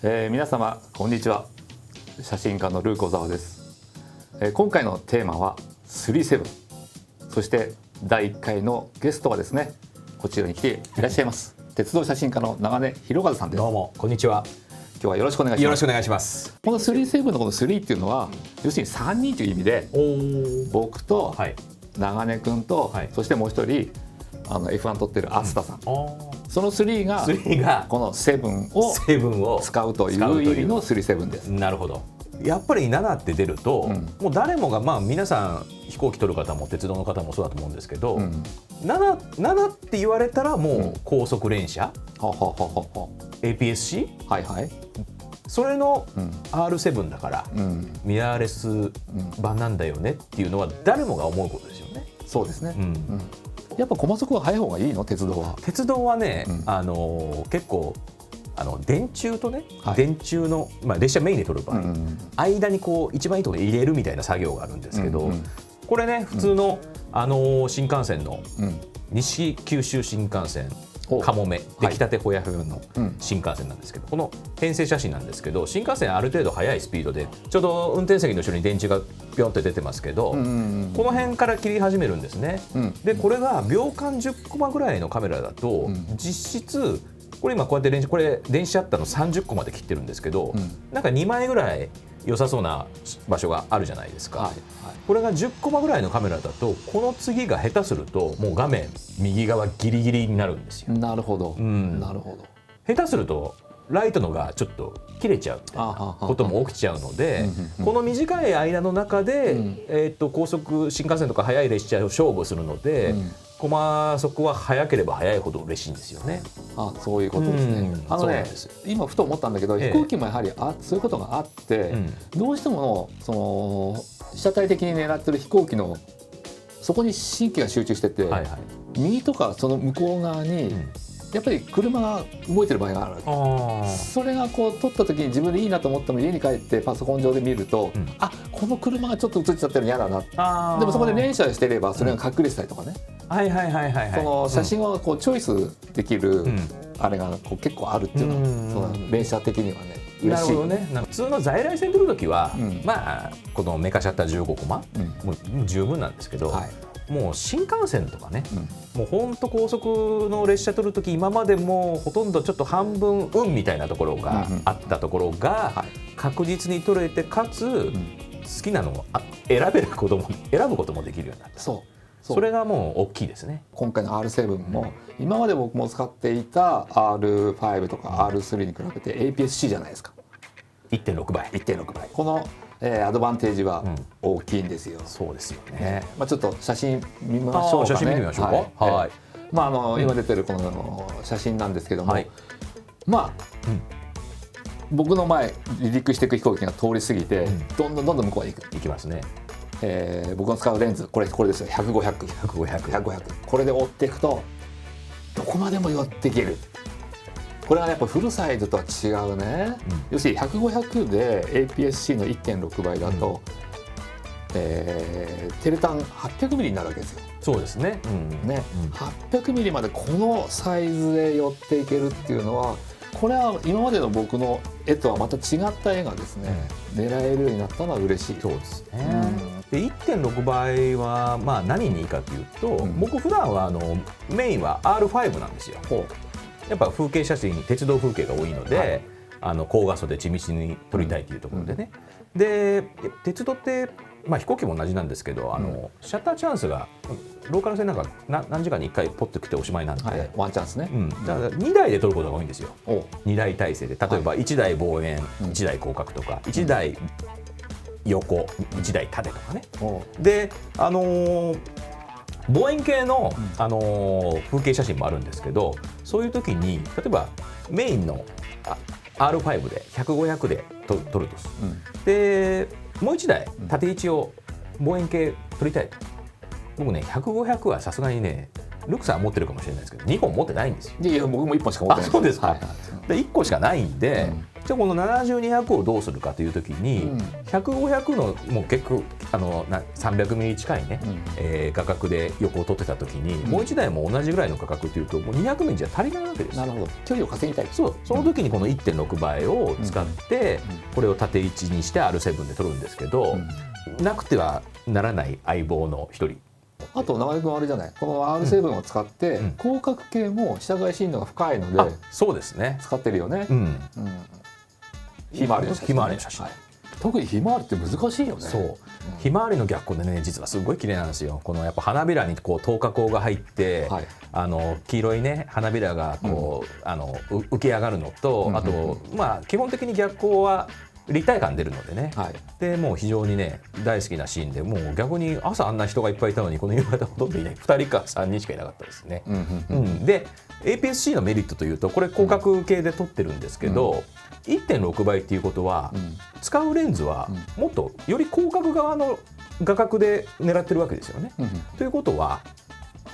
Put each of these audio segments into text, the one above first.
皆様こんにちは。写真家のルー小沢です。今回のテーマは37。そして第1回のゲストはですね、こちらに来ていらっしゃいます。鉄道写真家の長根博和さんです。どうもこんにちは。今日はよろしくお願いします。よろしくお願いします。この37のこの3っていうのは要するに3人という意味で、僕と長根君と、そしてもう一人F1 撮ってるアスタさん、その3がこの7を使うという意味の37です。なるほど。やっぱり7って出ると、もう誰もが、皆さん飛行機取る方も鉄道の方もそうだと思うんですけど、7って言われたらもう高速連射、APS-C、それの R7 だから、ミラーレス版なんだよねっていうのは誰もが思うことですよね。そうですね。やっぱ高速は速い方がいいの？鉄道は。鉄道はね、結構電柱とね、電柱の、列車メインで撮る場合、間にこう一番いいところで入れるみたいな作業があるんですけど、これね普通の、新幹線の、西九州新幹線かもめ出来たてほやほやの新幹線なんですけど、この編成写真なんですけど、新幹線ある程度速いスピードでちょうど運転席の後ろに電柱がピョンって出てますけど、この辺から切り始めるんですね。でこれが秒間10コマぐらいのカメラだと、実質これ今こうやってこれ電子シャッターの30コマで切ってるんですけど、なんか2枚ぐらい良さそうな場所があるじゃないですか。これが10コマぐらいのカメラだと、この次が下手するともう画面右側ギリギリになるんですよ。なるほど、なるほど。下手するとライトのがちょっと切れちゃうことも起きちゃうので、この短い間の中で、高速新幹線とか速い列車を勝負するので、コマ速は速ければ速いほど嬉しいんですよね。そういうことですね。今ふと思ったんだけど、飛行機もやはりそういうことがあって、どうしてもその被写体的に狙ってる飛行機のそこに神経が集中してて、右とかその向こう側にやっぱり車が動いてる場合がある。それがこう撮った時に自分でいいなと思っても家に帰ってパソコン上で見ると、この車がちょっと映っちゃってるの嫌だな。でもそこで連写してればそれが隠れてたりとかね。その写真をこうチョイスできるあれがこう結構あるっていうのは、その連写的にはね嬉しい。なるほどね。普通の在来線撮る時は、このメカシャッター15コマ、もう十分なんですけど、もう新幹線とかね、もうほんと高速の列車撮るとき、今までもうほとんどちょっと半分運みたいなところがあったところが確実に撮れて、かつ好きなのを選ぶこともできるようになった。それがもう大きいですね。今回の R7 も今まで僕も使っていた R5 とか R3 に比べて APS-C じゃないですか。 1.6 倍。このアドバンテージは大きいんですよ。そうですよね。ちょっと写真見ましょうかね。写真見てみましょうか。今出てるこの写真なんですけども、僕の前離陸していく飛行機が通り過ぎて、どんどん向こうへ行きますね。僕の使うレンズこれですよ。100-500これで追っていくとどこまでも寄っていける。これはねやっぱフルサイズとは違うね。要するに100-500で APS-C の 1.6 倍だと、テレタン 800mm になるわけですよ。そうですね。800mm までこのサイズで寄っていけるっていうのは、これは今までの僕の絵とはまた違った絵がですね、狙えるようになったのは嬉しい。そうですね。で 1.6 倍は何にいいかというと、僕普段はメインは R5 なんですよ。やっぱ風景写真、鉄道風景が多いので、高画素で地道に撮りたいというところでね。で鉄道って飛行機も同じなんですけど、シャッターチャンスがローカル線なんか何時間に1回ポッと来ておしまいなんで、ワンチャンスね。だから2台で撮ることが多いんですよ。2台体制で、例えば1台望遠、1台広角とか、1台横、1台縦とかね。で望遠系の、風景写真もあるんですけど、そういう時に例えばメインのR5 で100-500で撮ると、でもう1台縦位置を望遠系撮りたいと。僕ね100-500はさすがにね、ルクさんは持ってるかもしれないですけど2本持ってないんですよ。いや僕も1本しか持ってない。そうですか。で1個しかないんで、じゃあこの70、200をどうするかというときに、100、500のもう結構300ミリ近いね、価格で横を取ってたときに、もう1台も同じぐらいの価格というともう200ミリじゃ足りないわけですよ。なるほど、距離を稼ぎたい。その時にこの 1.6 倍を使って、これを縦位置にして R7 で取るんですけど、なくてはならない相棒の一人。あと長井君あれじゃない、この R7 を使って広角系も下外振動が深いので、そうですね、使ってるよね。ひまわりの写真、特にひまわりって難しいよね。そう、ひまわりの逆光でね、実はすごい綺麗なんですよ。このやっぱ花びらにこう透過光が入って、黄色いね花びらがこう、浮き上がるのと、あとまあ基本的に逆光は立体感出るのでね、でもう非常にね大好きなシーンで、もう逆に朝あんな人がいっぱいいたのにこの夕方ほとんどいない、2人か3人しかいなかったですね。で APS-C のメリットというと、これ広角系で撮ってるんですけど、1.6 倍っていうことは、使うレンズはもっとより広角側の画角で狙ってるわけですよね。ということは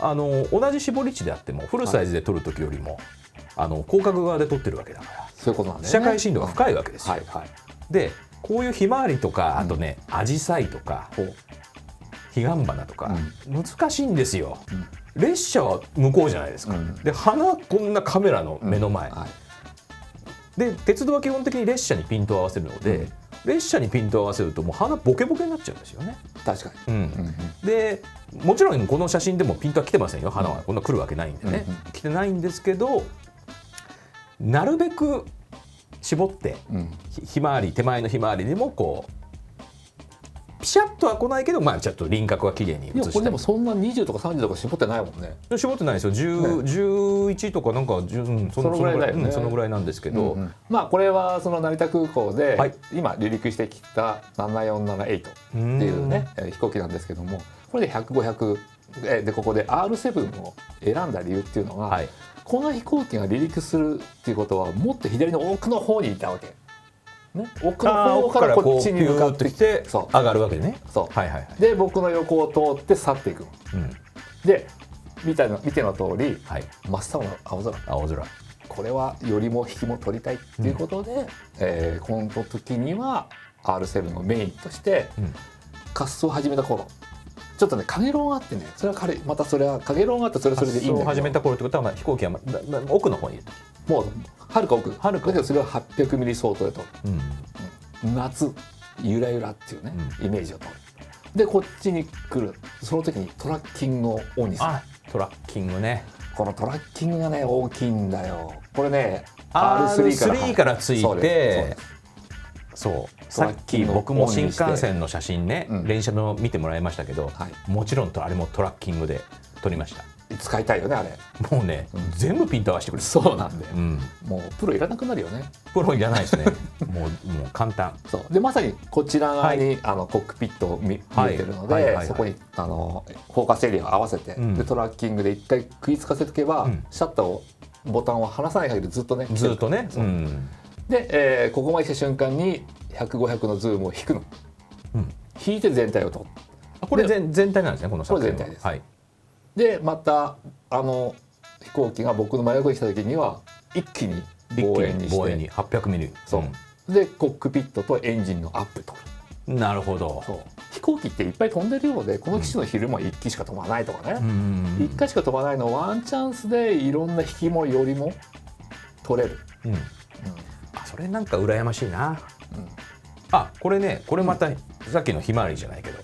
同じ絞り値であってもフルサイズで撮る時よりも広角側で撮ってるわけだから、そういうことなんだよね。被写界深度が深いわけですよ。でこういうひまわりとか、あとねアジサイとか彼岸花とか、難しいんですよ。列車は向こうじゃないですか。で花こんなカメラの目の前、で鉄道は基本的に列車にピントを合わせるので、列車にピントを合わせるともう花ボケボケになっちゃうんですよね。確かに。でもちろんこの写真でもピントは来てませんよ。花はこんな来るわけないんでね、来てないんですけど、なるべく絞って、ひまわり手前のひまわりにもこうピシャッとは来ないけど、ちょっと輪郭は綺麗に写したり。これでもそんな20とか30とか絞ってないもんね。絞ってないですよ。11とかなんかそのぐらいだよね。そのぐらいなんですけど、これはその成田空港で今離陸してきた7478っていうね飛行機なんですけども、これで100、500でここで R7 を選んだ理由っていうのが、この飛行機が離陸するっていうことはもっと左の奥の方にいたわけ。奥の方からこっちに向かってきて上がるわけね。で僕の横を通って去っていく。で見ての通り、真っ青な青空。これはよりも引きも取りたいっていうことで、この時には R7 のメインとして滑走を始めた頃、ちょっとね影ロンがあってね、それは影ロンがあってそれでいいんだけど、滑走を始めた頃ってことは飛行機は奥の方にいると。もうはるか奥だけど、それは800ミリ相当で撮る、夏ゆらゆらっていうね、イメージを撮る。でこっちに来る、その時にトラッキングをオンにする。トラッキングね。このトラッキングがね大きいんだよ。これね R3 からついて、そうさっき僕も新幹線の写真ね、連写の見てもらいましたけど、もちろんあれもトラッキングで撮りました。使いたいよねあれ。もうね、全部ピント合わせてくれる。そうなんで、もうプロいらなくなるよね。プロいらないですね。もう簡単。そうでまさにこちら側にコックピットを見えてるので、そこにフォーカスエリアを合わせて、でトラッキングで一回食いつかせておけば、シャッターをボタンを離さない限りずっとね。で、ここまで来た瞬間に100、500のズームを引くの。引いて全体を撮る。これ全体なんですね、この作品は。これ全体です。でまた飛行機が僕の真横に来た時には一気に望遠にして800ミリ。でコックピットとエンジンのアップと。なるほど。飛行機っていっぱい飛んでるようで、この機種の昼も1機しか飛ばないとかね、1回しか飛ばないのをワンチャンスでいろんな引きもよりも取れる。それなんか羨ましいな。これね、これまたさっきのひまわりじゃないけど、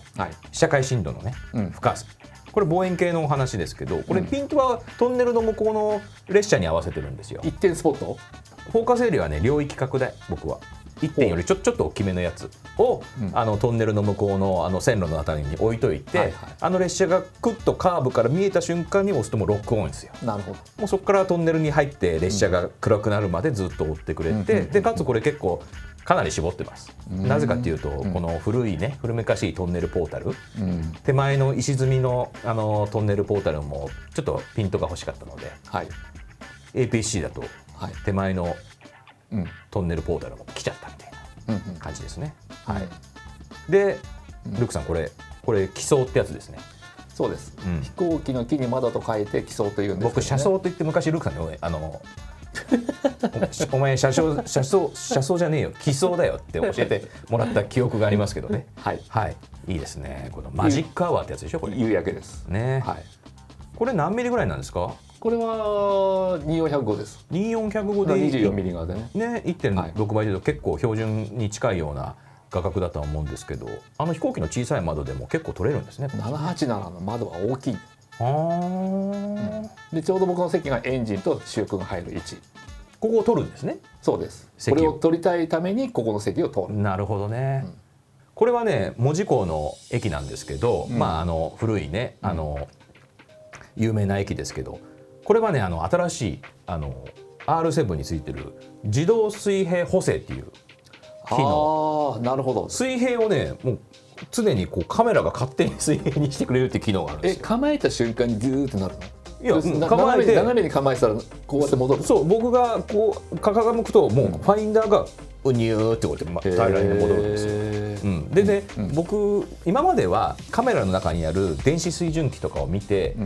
被写界深度のね深さ。これ望遠鏡のお話ですけど、これピントはトンネルの向こうの列車に合わせてるんですよ。一点スポット。フォーカスエリアはね領域拡大。僕は1点よりちょっと大きめのやつを、トンネルの向こうの線路のあたりに置いといて、列車がクッとカーブから見えた瞬間に押すともうロックオンですよ。なるほど。もうそこからトンネルに入って列車が暗くなるまでずっと追ってくれて、でかつこれ結構かなり絞ってます。なぜかっていうと、この古めかしいトンネルポータル、手前の石積みのトンネルポータルもちょっとピントが欲しかったので、APS-C だと手前のトンネルポータルも来ちゃったみたいな感じですね。で、ルークさんこれ機装ってやつですね。そうです。飛行機の機に窓と書いて機装というんですけどね。僕車窓といって昔ルークさんにお前車窓じゃねえよ気相だよって教えてもらった記憶がありますけどね。はい、はい、いいですね。このマジックアワーってやつでしょこれ。夕焼けですね。はい、これ何ミリぐらいなんですか？これは24105です。24105で24ミリ側でね。1.6 倍で結構標準に近いような画角だとは思うんですけど、飛行機の小さい窓でも結構撮れるんですね。787の窓は大きい。でちょうど僕の席がエンジンと主翼が入る位置。ここを撮るんですね。そうです。これを撮りたいためにここの席を撮る。なるほどね。これはね門司港の駅なんですけど、古いね有名な駅ですけど、これはね新しいR7 についてる自動水平補正っていう機能。なるほど。水平をねもう常にこうカメラが勝手に水平にしてくれるっていう機能があるんですよ。構えた瞬間にズーってなるの？いや斜めに構えてたらこうやって戻る。そう、僕がこう傾くともうファインダーがうにゅーってこうやって平らに戻るんですよ。でね、僕今まではカメラの中にある電子水準器とかを見て、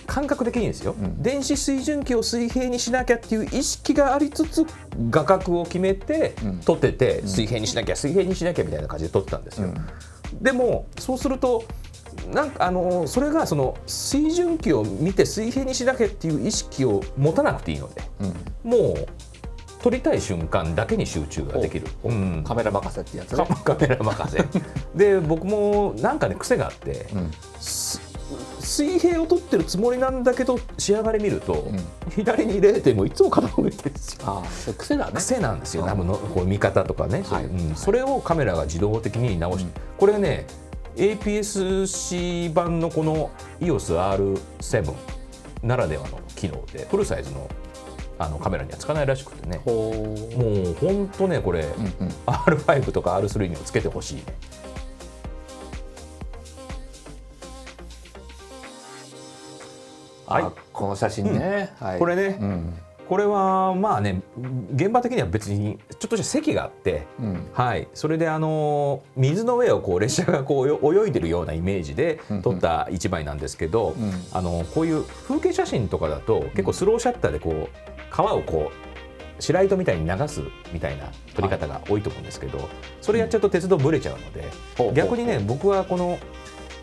感覚的にですよ、電子水準器を水平にしなきゃっていう意識がありつつ画角を決めて撮ってて、水平にしなきゃ水平にしなきゃみたいな感じで撮ってたんですよ。でもそうするとなんかそれがその水準器を見て水平にしなきゃっていう意識を持たなくていいので、もう撮りたい瞬間だけに集中ができる。カメラ任せってやつね。カメラ任せで僕もなんかね癖があって、水平を撮ってるつもりなんだけど仕上がり見ると、左に 0. もいつも傾いてるんですよ。癖だね。癖なんですよ。多分のこう見方とかね、それをカメラが自動的に直して、これねAPS-C 版のこの EOS-R7 ならではの機能でフルサイズのカメラにはつかないらしくてね、もう本当ねこれ、R5 とか R3 にもつけてほしいね。この写真ね、これね、これはまあね現場的には別にちょっとした席があって、それで水の上をこう列車がこう泳いでるようなイメージで撮った一枚なんですけど、こういう風景写真とかだと結構スローシャッターでこう川をこう白糸みたいに流すみたいな撮り方が多いと思うんですけど、それやっちゃうと鉄道ブレちゃうので、逆にね僕はこの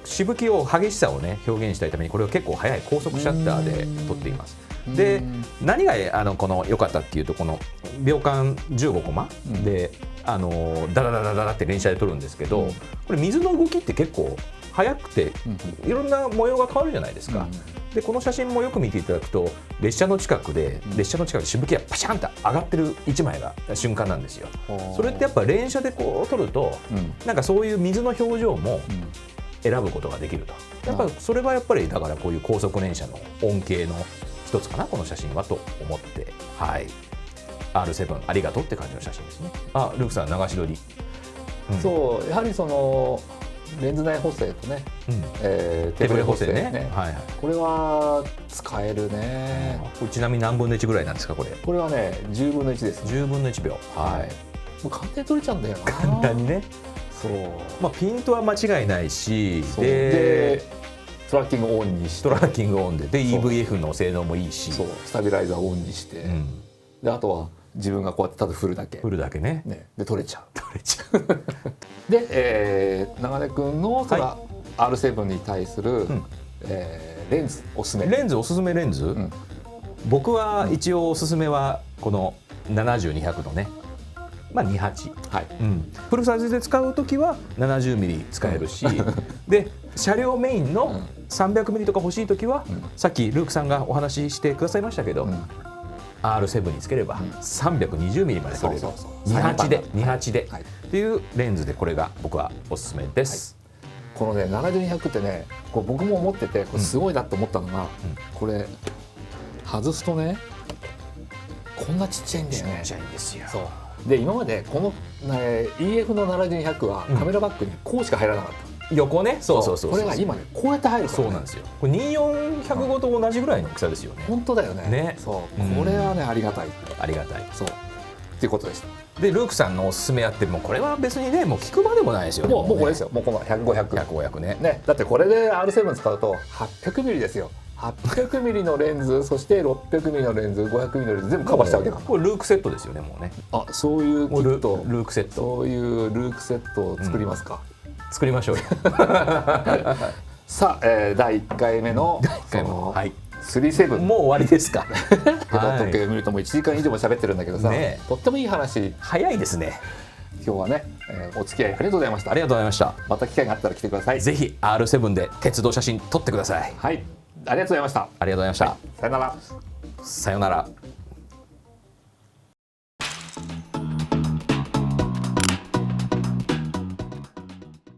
しぶきを激しさをね表現したいためにこれを結構速い高速シャッターで撮っています。で何がこの良かったっていうと、この秒間15コマでダダダダダって連写で撮るんですけど、これ水の動きって結構速くていろんな模様が変わるじゃないですか。でこの写真もよく見ていただくと列車の近くでしぶきがパシャンと上がってる一枚が瞬間なんですよ。それってやっぱ連写でこう撮ると、なんかそういう水の表情も選ぶことができると。やっぱそれはやっぱりだからこういう高速連写の恩恵の一つかなこの写真はと思って、R7 ありがとうって感じの写真ですね。ルークさん流し撮り、そうやはりそのレンズ内補正とね、手ブレ補正ね、これは使えるね。これちなみに何分の1ぐらいなんですかこれ？これはね10分の1です、10分の1秒。もう簡単に撮れちゃうんだよな。簡単にね。そうピントは間違いないし、でトラッキングオンにして、トラッキングオンで EVF の性能もいいし、スタビライザーオンにして、であとは自分がこうやってただ振るだけね、で撮れちゃうで、長根君のその R7 に対するレンズおすすめレンズ、僕は一応おすすめはこの70-200のね、28、フルサイズで使うときは 70mm 使えるし、で車両メインの 300mm とか欲しいときは、さっきルークさんがお話ししてくださいましたけど、R7 につければ 320mm まで撮れる、28でっていうレンズでこれが僕はおすすめです。このね70-200ってね、こう僕も思っててこれすごいなと思ったのが、これ外すとねこんなちっちゃいんだよね。ちっちゃいんですよ。で今までこの、EF の70-200はカメラバッグにこうしか入らなかった、横ね。そうこれが今ねこうやって入るから、そうなんですよ。これ24-105と同じぐらいの大きさですよね。本当だよね。これはねありがたいそうっていうことでした。でルークさんのおすすめやって、もうこれは別にねもう聞くまでもないですよね。もうこれですよ。もうこの100、500ね。だってこれで R7 使うと800ミリですよ。800ミリのレンズ、そして600ミリのレンズ、500ミリのレンズ全部カバーしたわけだ。これルークセットですよね、もうね。あ、そういうキット、ルークセット、そういうルークセットを作りますか。作りましょうよ。さあ、第1回目のはい、37もう終わりですか。手羽時計を見るともう1時間以上も喋ってるんだけどさ、とってもいい話。早いですね。今日はね、お付き合いありがとうございました。ありがとうございました。また機会があったら来てください。ぜひ R7 で鉄道写真撮ってください。はい、ありがとうございました。ありがとうございました。さよなら。さよなら。